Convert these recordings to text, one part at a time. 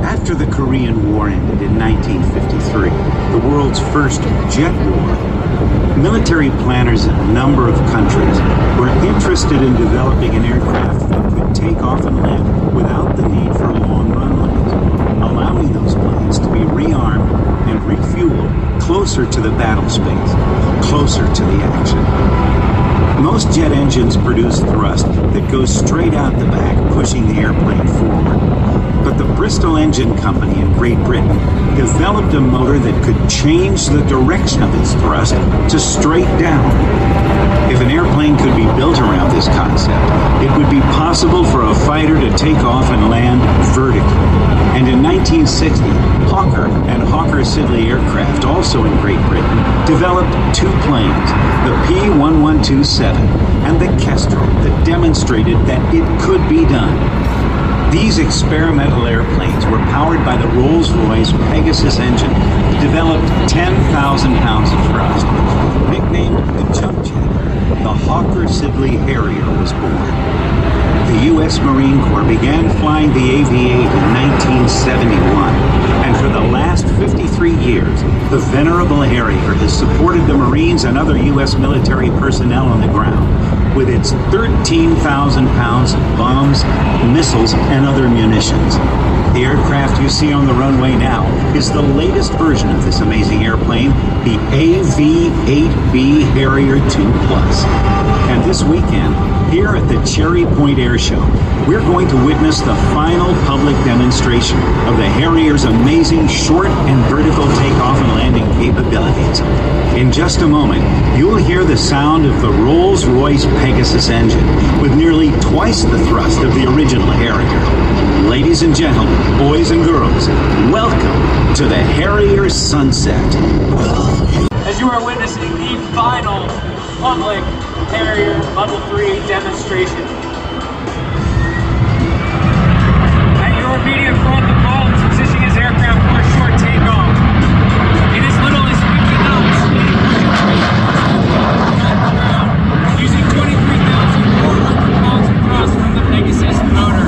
After the Korean War ended in 1953, the world's first jet war, military planners in a number of countries were interested in developing an aircraft that could take off and land without the need for long runways, allowing those planes to be rearmed and refueled closer to the battle space, closer to the action. Most jet engines produce thrust that goes straight out the back, pushing the airplane forward. But the Bristol Engine Company in Great Britain developed a motor that could change the direction of its thrust to straight down. If an airplane could be built around this concept, it would be possible for a fighter to take off and land vertically. And in 1960, Hawker and Hawker-Siddeley Aircraft, also in Great Britain, developed two planes, the P-1127 and the Kestrel, that demonstrated that it could be done. These experimental airplanes were powered by the Rolls-Royce Pegasus engine that developed 10,000 pounds of thrust. Nicknamed the jump jet, the Hawker-Siddeley Harrier was born. The U.S. Marine Corps began flying the AV-8 in 1971, and for the last 53 years, the venerable Harrier has supported the Marines and other U.S. military personnel on the ground with its 13,000 pounds of bombs, missiles, and other munitions. The aircraft you see on the runway now is the latest version of this amazing airplane, the AV-8B Harrier 2 Plus. And this weekend, here at the Cherry Point Air Show, we're going to witness the final public demonstration of the Harrier's amazing short and vertical takeoff and landing capabilities. In just a moment, you'll hear the sound of the Rolls-Royce Pegasus engine with nearly twice the thrust of the original Harrier. Ladies and gentlemen, boys and girls, welcome to the Harrier Sunset. As you are witnessing the final public Harrier Level 3 demonstration. At your immediate front, the pilot is positioning his aircraft for a short takeoff. In as little as 50 knots, using 23,400 pounds of thrust from the Pegasus motor.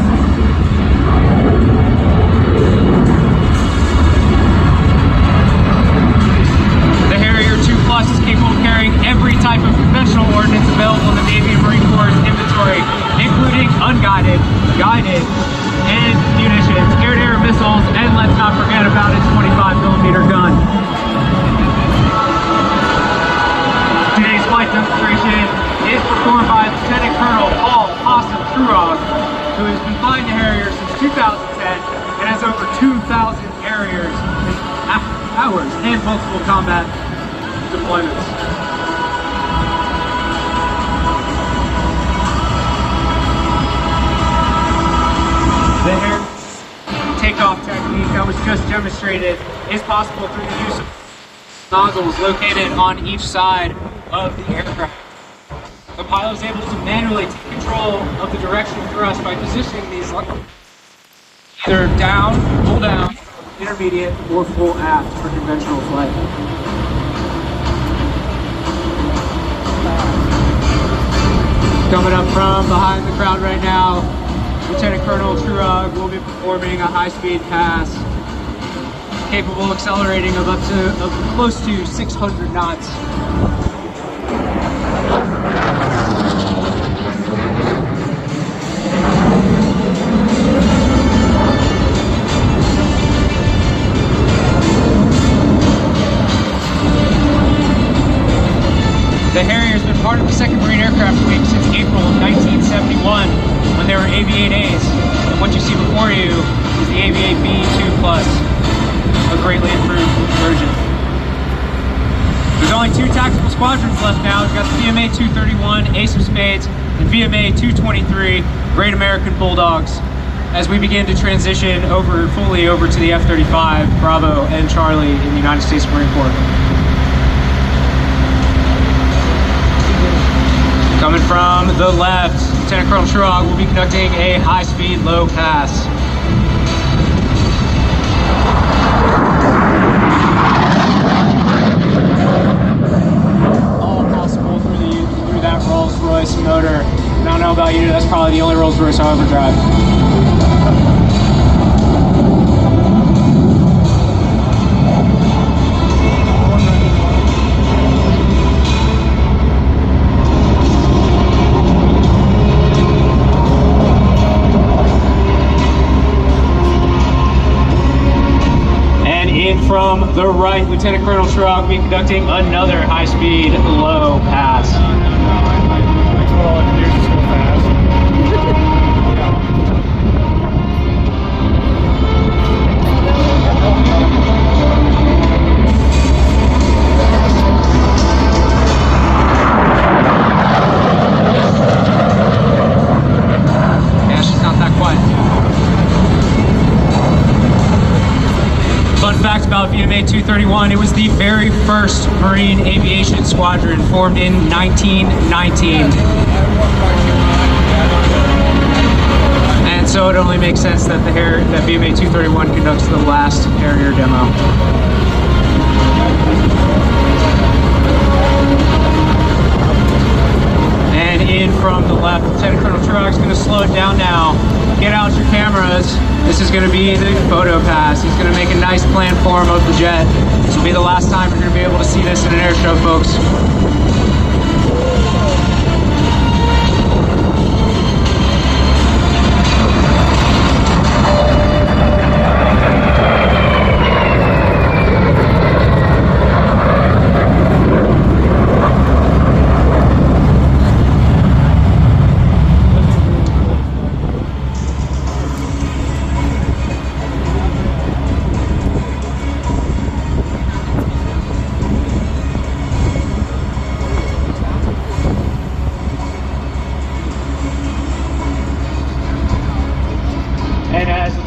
The Harrier 2 Plus is capable of carrying every type of conventional ordnance available in the Navy and Marine Corps inventory, including unguided, guided, and munitions, air-to-air missiles, and let's not forget about its 25mm gun. Today's flight demonstration is performed by Lieutenant Colonel Paul Possum Truog, who has been flying the Harrier since 2010 and has over 2,000 Harriers hours and multiple combat deployments. The Harrier takeoff technique that was just demonstrated is possible through the use of nozzles located on each side of the aircraft. The pilot is able to manually take control of the direction of thrust by positioning these either down, full down, intermediate, or full aft for conventional flight. Coming up from behind the crowd right now, Lieutenant Colonel Truog will be performing a high-speed pass capable of accelerating of up to close to 600 knots. The Harrier has been part of the 2nd Marine Aircraft Week since April of 1971, when they were AV-8As. And what you see before you is the AV-8B 2 Plus, a greatly improved version. There's only 2 tactical squadrons left now. We've got the VMA 231, Ace of Spades, and VMA 223, Great American Bulldogs, as we begin to transition fully over to the F-35, Bravo, and Charlie in the United States Marine Corps. Coming from the left, Lieutenant Colonel Schurog will be conducting a high-speed low pass. All possible through that Rolls-Royce motor. And I don't know about you, that's probably the only Rolls-Royce I'll ever drive. From the right, Lieutenant Colonel Schurog will be conducting another high-speed low pass. All I can do is just go fast. Yeah, she's not that quiet. Fun fact about VMA 231, it was the very first Marine Aviation Squadron formed in 1919. And so it only makes sense that that VMA 231 conducts the last Harrier demo. And in from the left, Lieutenant Colonel Schurog is going to slow it down now. Get out your cameras. This is going to be the photo pass. He's going to make a nice plan form of the jet. This will be the last time you're going to be able to see this in an air show, folks.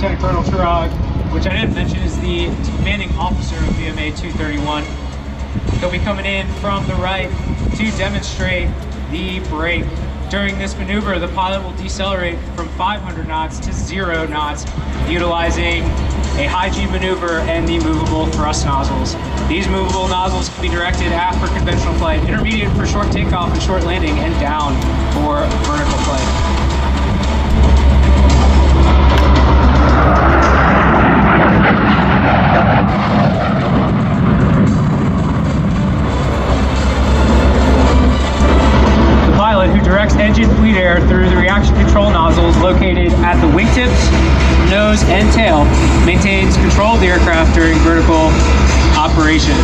Lieutenant Colonel Schurog, which I didn't mention is the commanding officer of VMA 231. He'll be coming in from the right to demonstrate the brake. During this maneuver, the pilot will decelerate from 500 knots to 0 knots, utilizing a high G maneuver and the movable thrust nozzles. These movable nozzles can be directed aft for conventional flight, intermediate for short takeoff and short landing, and down for vertical flight. The pilot, who directs engine bleed air through the reaction control nozzles located at the wingtips, nose, and tail, maintains control of the aircraft during vertical operation.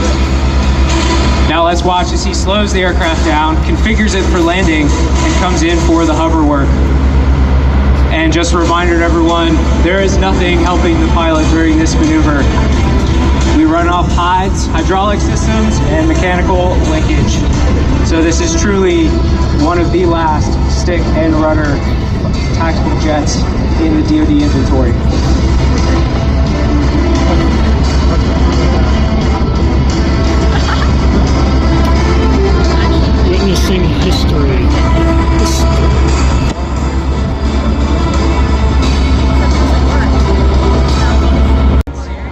Now let's watch as he slows the aircraft down, configures it for landing, and comes in for the hover work. And just a reminder to everyone, there is nothing helping the pilot during this maneuver. We run off hides, hydraulic systems, and mechanical linkage. So this is truly one of the last stick and rudder tactical jets in the DoD inventory. Witnessing history.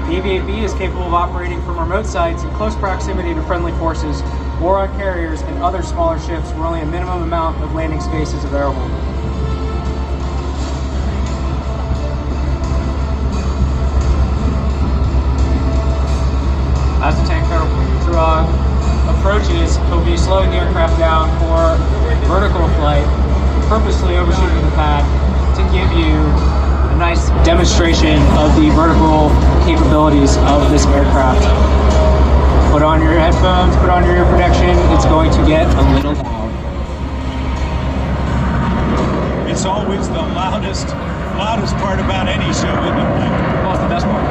The AV-8B is capable of operating from remote sites in close proximity to friendly forces or on carriers and other smaller ships where only a minimum amount of landing space is available. As Lieutenant Colonel Schurog approaches, he'll be slowing the aircraft down for vertical flight, purposely overshooting the pad to give you a nice demonstration of the vertical capabilities of this aircraft. Put on your headphones, put on your ear protection, it's going to get a little loud. It's always the loudest part about any show, isn't it? Well, it's the best part.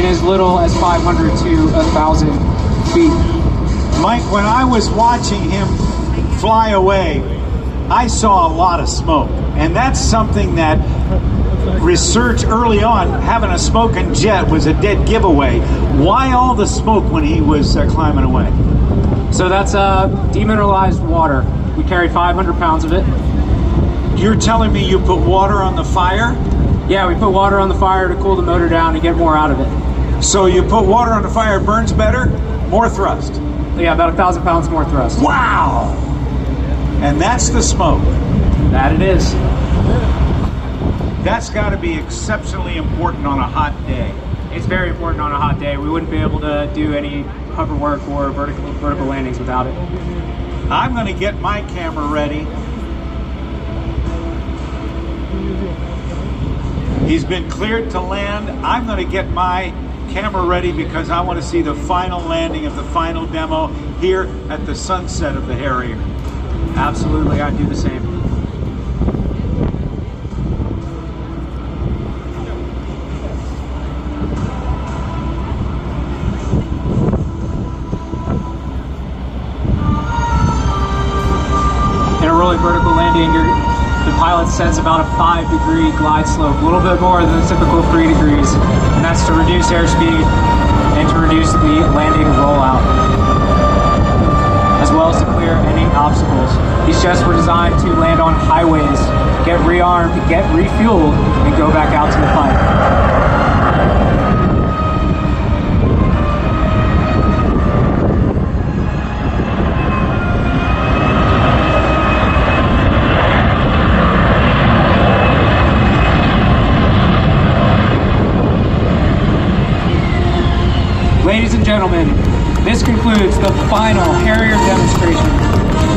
as little as 500 to 1,000 feet. Mike, when I was watching him fly away, I saw a lot of smoke. And that's something that research early on, having a smoking jet was a dead giveaway. Why all the smoke when he was climbing away? So that's demineralized water. We carry 500 pounds of it. You're telling me you put water on the fire? Yeah, we put water on the fire to cool the motor down and get more out of it. So you put water on the fire, it burns better, more thrust. Yeah, about 1,000 pounds more thrust. Wow! And that's the smoke. That it is. That's got to be exceptionally important on a hot day. It's very important on a hot day. We wouldn't be able to do any hover work or vertical landings without it. I'm going to get my camera ready. He's been cleared to land. I'm going to get my camera ready because I want to see the final landing of the final demo here at the sunset of the Harrier. Absolutely, I'd do the same. In a rolling vertical landing, the pilot sets about a 5-degree glide slope, a little bit more than the typical 3 degrees, and that's to reduce airspeed and to reduce the landing rollout, as well as to clear any obstacles. These jets were designed to land on highways, get rearmed, get refueled, and go back out to the fight. Ladies and gentlemen, this concludes the final Harrier demonstration.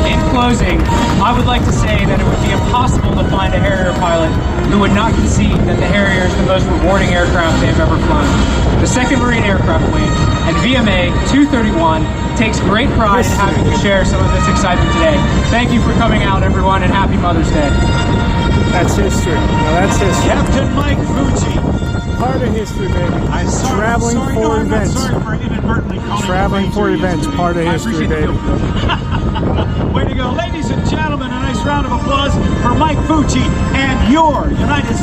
In closing, I would like to say that it would be impossible to find a Harrier pilot who would not concede that the Harrier is the most rewarding aircraft they've ever flown. The 2nd Marine Aircraft Wing and VMA 231 takes great pride in having to share some of this excitement today. Thank you for coming out, everyone, and happy Mother's Day. That's history. Now that's history. Captain Mike Fucci. Part of history, baby. Traveling for events. Traveling for events, part of history, baby. Way to go. Ladies and gentlemen, a nice round of applause for Mike Fucci and your United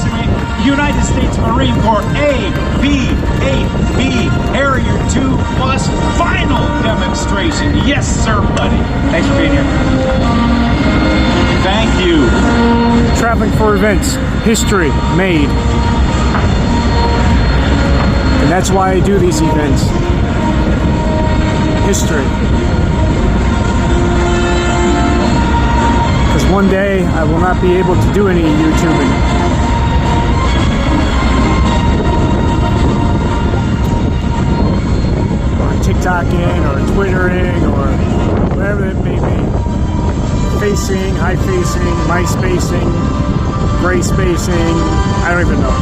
States Marine Corps AV-8B Harrier 2 Plus final demonstration. Yes, sir, buddy. Thanks for being here. Thank you. Traveling for events, history made. And that's why I do these events. History. Because one day I will not be able to do any YouTubing. Or TikToking, or Twittering, or whatever it may be. Facing, high facing, my spacing, gray spacing, I don't even know.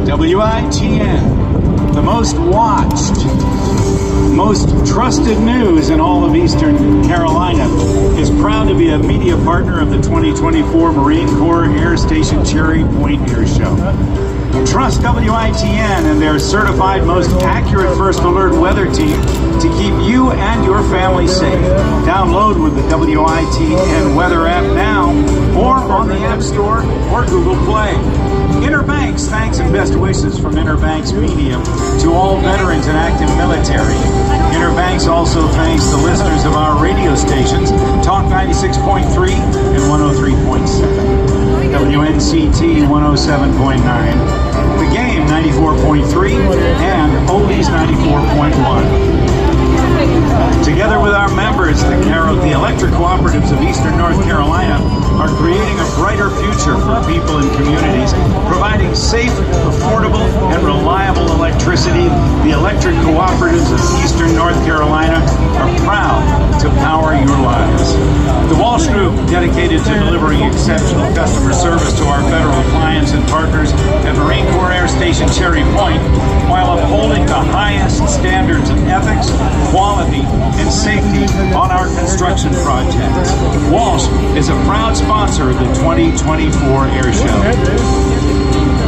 WITN, the most watched, most trusted news in all of Eastern Carolina, is proud to be a media partner of the 2024 Marine Corps Air Station Cherry Point Air Show. Trust WITN and their certified most accurate first alert weather team to keep you and your family safe. Download with the WITN weather app now or on the App Store or Google Play. Inner Banks, thanks and best wishes from Inner Banks Media to all veterans and active military. Inner Banks also thanks the listeners of our radio stations, Talk 96.3 and 103.7, WNCT 107.9, The Game 94.3, and Oldies 94.1. Together with our members, the Electric Cooperatives of Eastern North Carolina, are creating a brighter future for people and communities, providing safe, affordable, and reliable electricity. The electric cooperatives of Eastern North Carolina are proud to power your lives. The Walsh Group, dedicated to delivering exceptional customer service to our federal clients and partners at Marine Corps Air Station Cherry Point, while upholding the highest standards of ethics, quality, and safety on our construction projects. Walsh is a proud sponsor of the 2024 Air Show.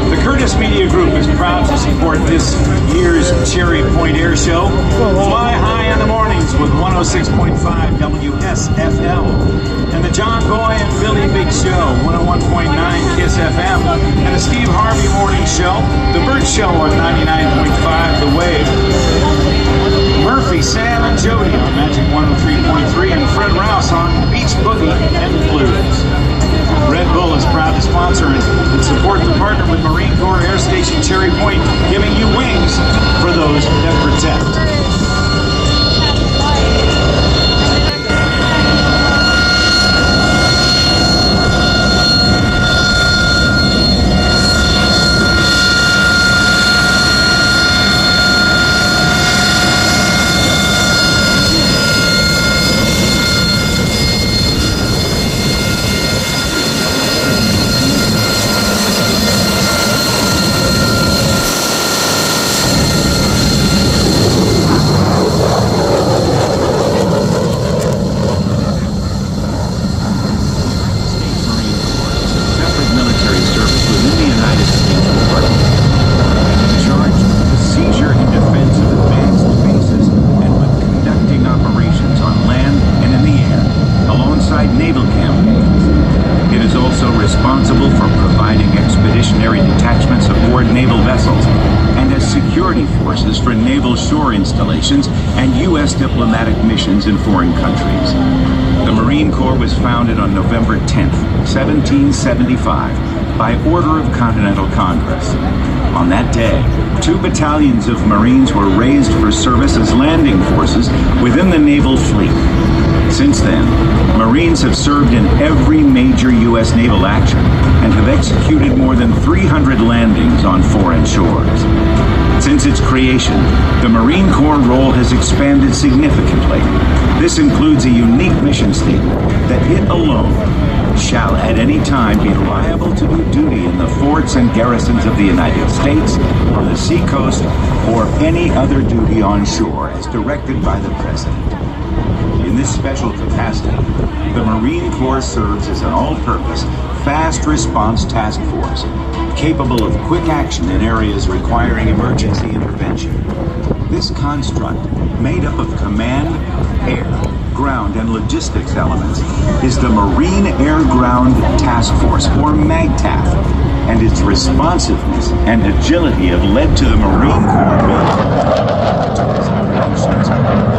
The Curtis Media Group is proud to support this year's Cherry Point Air Show. Fly high in the mornings with 106.5 WSFL and the John Boy and Billy Big Show, 101.9 KISS FM, and the Steve Harvey Morning Show, The Burt Show on 99.5 The Wave, Murphy, Sam, and Jody on Magic 103.3, and Fred Rouse on Beach Boogie and Blues. Red Bull is proud to sponsor and support the partner with Marine Corps Air Station Cherry Point, giving you wings for those that protect. Installations and U.S. diplomatic missions in foreign countries. The Marine Corps was founded on November 10th, 1775, by order of Continental Congress. On that day, 2 battalions of Marines were raised for service as landing forces within the naval fleet. Since then, Marines have served in every major U.S. naval action and have executed more than 300 landings on foreign shores. Since its creation, the Marine Corps role has expanded significantly. This includes a unique mission statement that it alone shall at any time be liable to do duty in the forts and garrisons of the United States, on the seacoast, or any other duty on shore as directed by the President. In this special capacity, the Marine Corps serves as an all-purpose, fast response task force, capable of quick action in areas requiring emergency intervention. This construct, made up of command, air, ground, and logistics elements, is the Marine Air Ground Task Force, or MAGTF, and its responsiveness and agility have led to the Marine Corps being operations